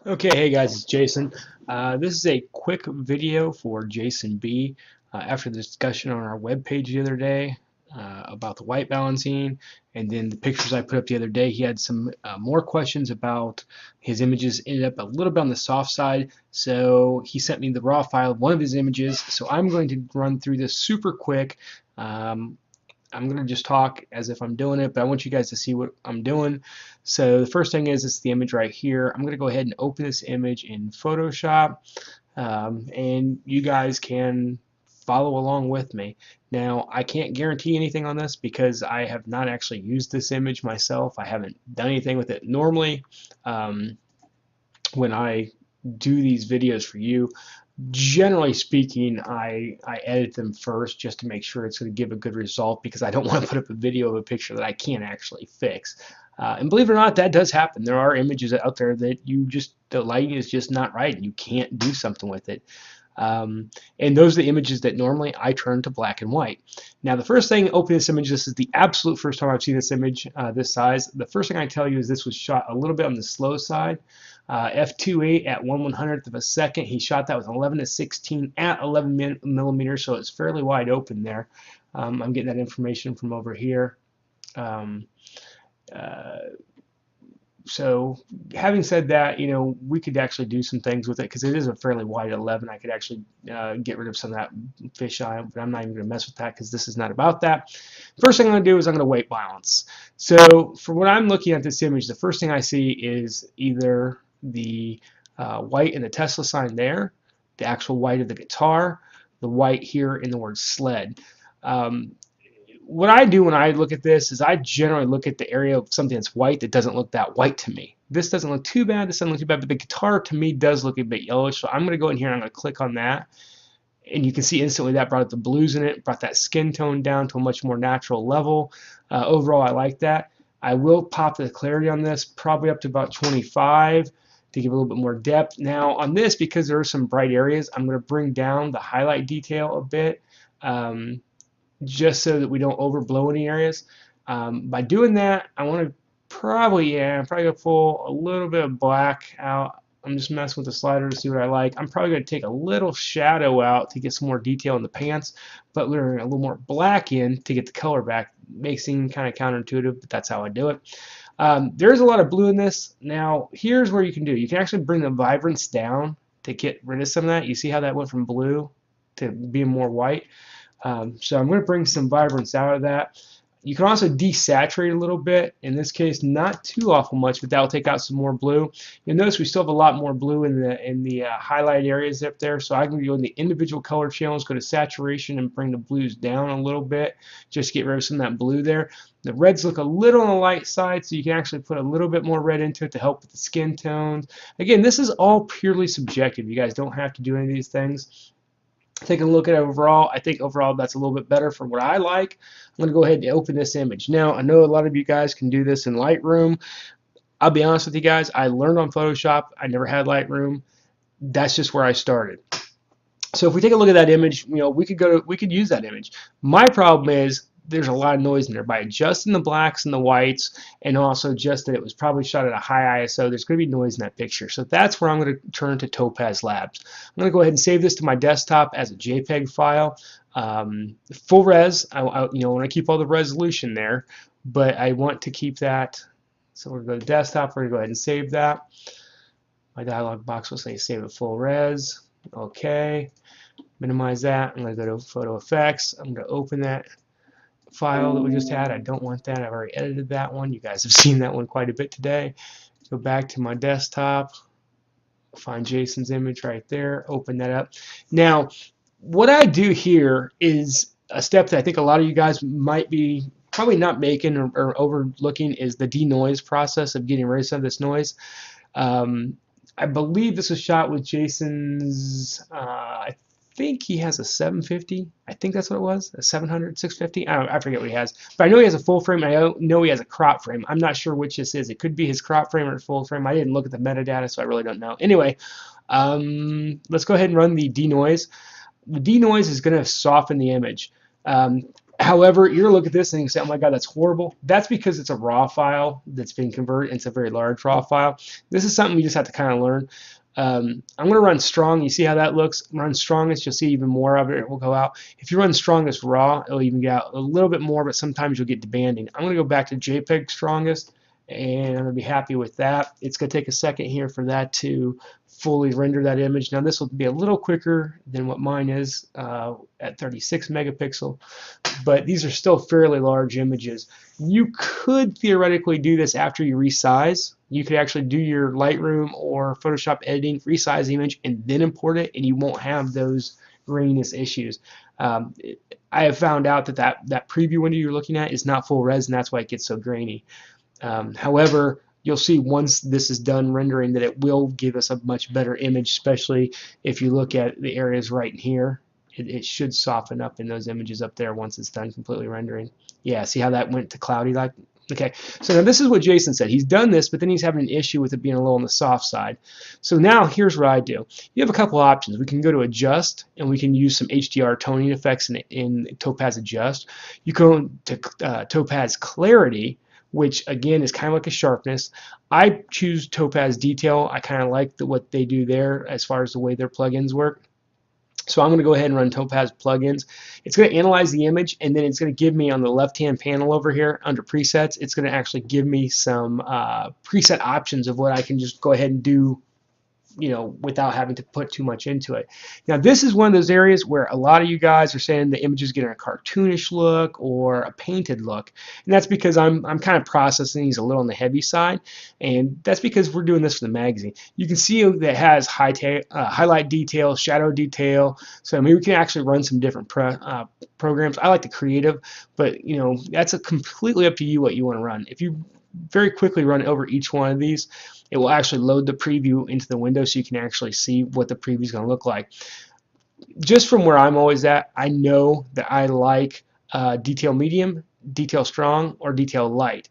Okay, hey guys, it's Jason. This is a quick video for Jason B. After the discussion on our webpage the other day about the white balancing, and then the pictures I put up the other day, he had some more questions about his images. Ended up a little bit on the soft side, so he sent me the raw file of one of his images. So I'm going to run through this super quick. I'm going to just talk as if I'm doing it, but I want you guys to see what I'm doing. So the first thing is it's the image right here. I'm going to go ahead and open this image in Photoshop, and you guys can follow along with me. Now, I can't guarantee anything on this because I have not actually used this image myself. I haven't done anything with it. Normally, when I do these videos for you, generally speaking, I edit them first just to make sure it's going to give a good result, because I don't want to put up a video of a picture that I can't actually fix. And believe it or not, that does happen. There are images out there that the lighting is just not right and you can't do something with it. And those are the images that normally I turn to black and white. Now, the first thing, open this image. This is the absolute first time I've seen this image this size. The first thing I tell you is this was shot a little bit on the slow side. F2.8 at 1/100th of a second. He shot that with 11:16 at 11 millimeters, so it's fairly wide open there. I'm getting that information from over here. So having said that, we could actually do some things with it because it is a fairly wide 11. I could actually get rid of some of that fisheye, but I'm not even going to mess with that because this is not about that. First thing I'm going to do is I'm going to weight balance. So for when I'm looking at this image, the first thing I see is either the white in the Tesla sign there, the actual white of the guitar, the white here in the word sled. What I do when I look at this is I generally look at the area of something that's white that doesn't look that white to me. This doesn't look too bad, this doesn't look too bad, but the guitar to me does look a bit yellowish, so I'm going to go in here and I'm going to click on that. And you can see instantly that brought up the blues in it, brought that skin tone down to a much more natural level. Overall, I like that. I will pop the clarity on this, probably up to about 25 to give a little bit more depth. Now on this, because there are some bright areas, I'm going to bring down the highlight detail a bit. Just so that we don't overblow any areas. By doing that, I want to probably go pull a little bit of black out. I'm just messing with the slider to see what I like. I'm probably going to take a little shadow out to get some more detail in the pants, but we're a little more black in to get the color back. Makes it seem kind of counterintuitive, but that's how I do it. There's a lot of blue in this. Now, here's where you can do. You can actually bring the vibrance down to get rid of some of that. You see how that went from blue to being more white? So I'm going to bring some vibrance out of that. You can also desaturate a little bit. In this case, not too awful much, but that will take out some more blue. You'll notice we still have a lot more blue in the highlight areas up there. So I can go in the individual color channels, go to saturation, and bring the blues down a little bit, just to get rid of some of that blue there. The reds look a little on the light side, so you can actually put a little bit more red into it to help with the skin tones. Again, this is all purely subjective. You guys don't have to do any of these things. Taking a look at it overall, I think overall that's a little bit better for what I like. I'm going to go ahead and open this image. Now, I know a lot of you guys can do this in Lightroom. I'll be honest with you guys, I learned on Photoshop. I never had Lightroom. That's just where I started. So if we take a look at that image, we could use that image. My problem is there's a lot of noise in there. By adjusting the blacks and the whites, and also just that it was probably shot at a high ISO, there's going to be noise in that picture. So that's where I'm going to turn to Topaz Labs. I'm going to go ahead and save this to my desktop as a JPEG file. Full res, I want to keep all the resolution there, but I want to keep that. So we're going to go to desktop, we're going to go ahead and save that. My dialog box will say save at full res. Okay, minimize that. I'm going to go to photo effects. I'm going to open that file that we just had. I don't want that. I've already edited that one. You guys have seen that one quite a bit today. Go back to my desktop, find Jason's image right there, open that up. Now, what I do here is a step that I think a lot of you guys might be probably not making or overlooking, is the denoise process of getting rid of some of this noise. I believe this was shot with Jason's, I think he has a 750. I think that's what it was, a 700, 650. I forget what he has. But I know he has a full frame. I know he has a crop frame. I'm not sure which this is. It could be his crop frame or full frame. I didn't look at the metadata, so I really don't know. Anyway, let's go ahead and run the denoise. The denoise is going to soften the image. However, you're gonna look at this and you say, "Oh my God, that's horrible." That's because it's a raw file that's been converted. It's a very large raw file. This is something you just have to kind of learn. I'm gonna run strong. You see how that looks? Run strongest, you'll see even more of it. It will go out. If you run strongest raw, it'll even get out a little bit more, but sometimes you'll get debanding. I'm gonna go back to JPEG strongest, and I'm gonna be happy with that. It's gonna take a second here for that to fully render that image. Now this will be a little quicker than what mine is at 36 megapixel, but these are still fairly large images. You could theoretically do this after you resize. You could actually do your Lightroom or Photoshop editing, resize the image, and then import it, and you won't have those graininess issues. I have found out that preview window you're looking at is not full res, and that's why it gets so grainy. However, you'll see once this is done rendering that it will give us a much better image, especially if you look at the areas right in here. It should soften up in those images up there once it's done completely rendering. Yeah, see how that went to cloudy like? Okay, so now this is what Jason said. He's done this, but then he's having an issue with it being a little on the soft side. So now here's what I do. You have a couple options. We can go to Adjust, and we can use some HDR toning effects in Topaz Adjust. You go to Topaz Clarity, which again is kind of like a sharpness. I choose Topaz Detail. I kind of like what they do there as far as the way their plugins work. So I'm going to go ahead and run Topaz Plugins. It's going to analyze the image, and then it's going to give me on the left-hand panel over here under presets, it's going to actually give me some preset options of what I can just go ahead and do, you know, without having to put too much into it. Now this is one of those areas where a lot of you guys are saying the images get a cartoonish look or a painted look, and that's because I'm kind of processing these a little on the heavy side, and that's because we're doing this for the magazine. You can see that it has highlight detail, shadow detail, so I mean we can actually run some different programs. I like the creative, but you know that's completely up to you what you want to run. If you very quickly run over each one of these, it will actually load the preview into the window so you can actually see what the preview is going to look like. Just from where I'm always at, I know that I like detail medium, detail strong, or detail light.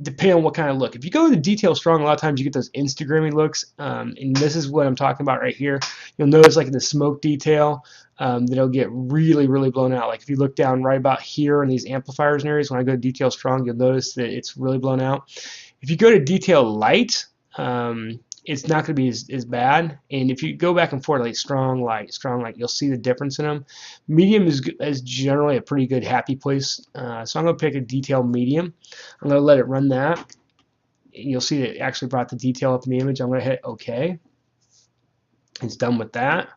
Depending on what kind of look. If you go to detail strong, a lot of times you get those Instagrammy looks, and this is what I'm talking about right here. You'll notice like in the smoke detail that it'll get really, really blown out. Like if you look down right about here in these amplifiers and areas, when I go to detail strong, you'll notice that it's really blown out. If you go to detail light, it's not going to be as bad. And if you go back and forth like strong light, you'll see the difference in them. Medium is generally a pretty good happy place. So I'm going to pick a detail medium. I'm going to let it run that. And you'll see that it actually brought the detail up in the image. I'm going to hit OK. It's done with that.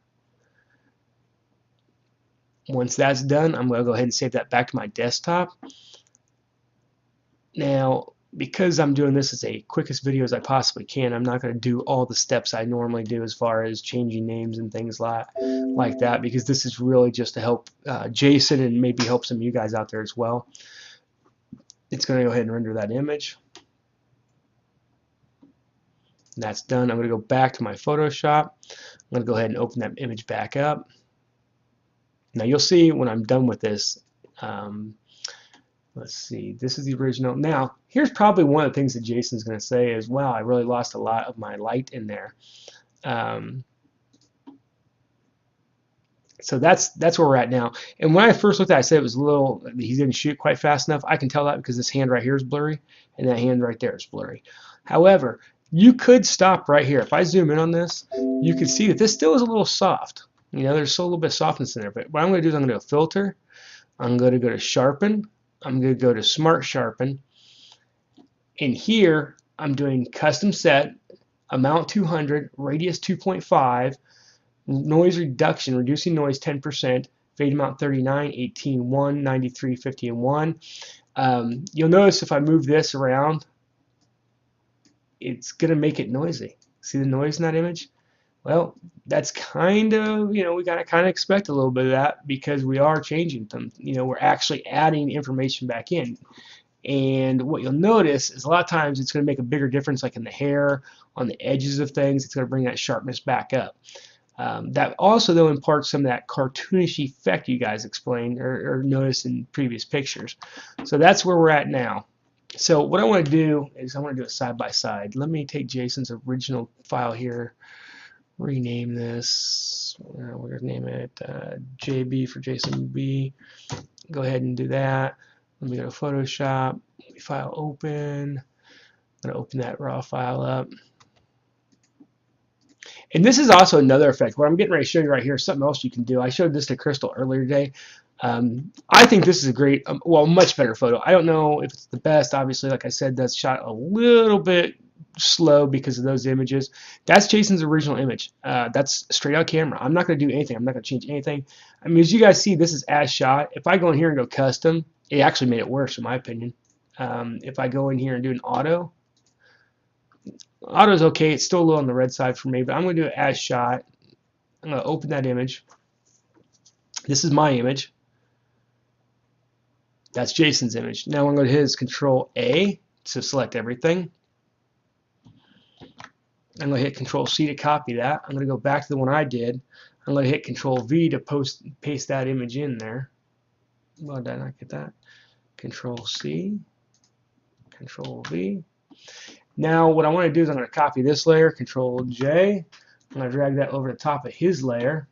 Once that's done, I'm going to go ahead and save that back to my desktop. Now, because I'm doing this as a quickest video as I possibly can, I'm not going to do all the steps I normally do as far as changing names and things like that, because this is really just to help Jason and maybe help some of you guys out there as well. It's going to go ahead and render that image. And that's done. I'm going to go back to my Photoshop. I'm going to go ahead and open that image back up. Now you'll see when I'm done with this, let's see, this is the original. Now, here's probably one of the things that Jason's going to say is, wow, I really lost a lot of my light in there. So that's where we're at now. And when I first looked at it, I said it was a little, he didn't shoot quite fast enough. I can tell that because this hand right here is blurry, and that hand right there is blurry. However, you could stop right here. If I zoom in on this, you can see that this still is a little soft. You know, there's still a little bit of softness in there. But what I'm going to do is I'm going to do a filter. I'm going to go to sharpen. I'm going to go to Smart Sharpen, and here I'm doing custom set, amount 200, radius 2.5, noise reduction, reducing noise 10%, fade amount 39, 18, 1, 93, 50, and 1. You'll notice if I move this around, it's going to make it noisy. See the noise in that image? Well, that's kind of, you know, we got to kind of expect a little bit of that because we are changing them. You know, we're actually adding information back in. And what you'll notice is a lot of times it's going to make a bigger difference, like in the hair, on the edges of things. It's going to bring that sharpness back up. That also, though, imparts some of that cartoonish effect you guys explained or noticed in previous pictures. So that's where we're at now. So what I want to do is I want to do a side-by-side. Let me take Jason's original file here rename this. We're going to name it JB for Jason B. Go ahead and do that. Let me go to Photoshop. File open. I'm going to open that raw file up. And this is also another effect. What I'm getting ready to show you right here is something else you can do. I showed this to Crystal earlier today. I think this is a great, well, much better photo. I don't know if it's the best. Obviously, like I said, that's shot a little bit slow because of those images. That's Jason's original image. That's straight out camera. I'm not going to do anything. I'm not going to change anything. I mean, as you guys see, this is as shot. If I go in here and go custom, it actually made it worse in my opinion. If I go in here and do an auto, auto's okay. It's still a little on the red side for me, but I'm going to do it as shot. I'm going to open that image. This is my image. That's Jason's image. Now I'm going to hit his Control A to select everything. I'm going to hit Control C to copy that. I'm going to go back to the one I did. I'm going to hit Control V to paste that image in there. Well, did I not get that? Control C, Control V. Now what I want to do is I'm going to copy this layer, Control J. I'm going to drag that over the top of his layer.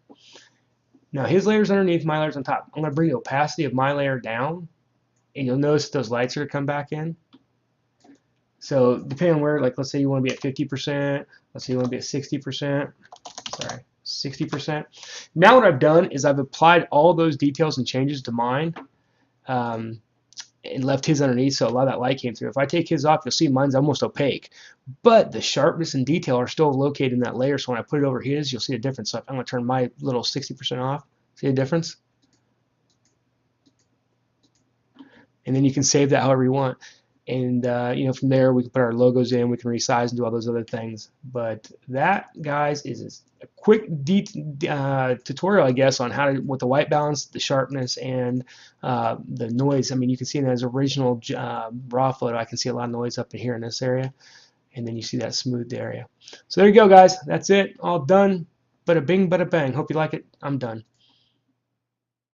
Now his layer's underneath, my layer's on top. I'm going to bring the opacity of my layer down, and you'll notice those lights are going to come back in. So depending on where, like let's say you want to be at 50%, let's say you want to be at 60%, sorry, 60%. Now what I've done is I've applied all those details and changes to mine and left his underneath, so a lot of that light came through. If I take his off, you'll see mine's almost opaque, but the sharpness and detail are still located in that layer, so when I put it over his, you'll see a difference. So I'm going to turn my little 60% off. See a difference? And then you can save that however you want. And you know, from there we can put our logos in, we can resize and do all those other things. But that, guys, is a quick tutorial, I guess, on how to, with the white balance, the sharpness, and the noise. I mean, you can see in his original raw photo, I can see a lot of noise up in here in this area, and then you see that smoothed area. So there you go, guys. That's it. All done. Bada bing, bada bang. Hope you like it. I'm done.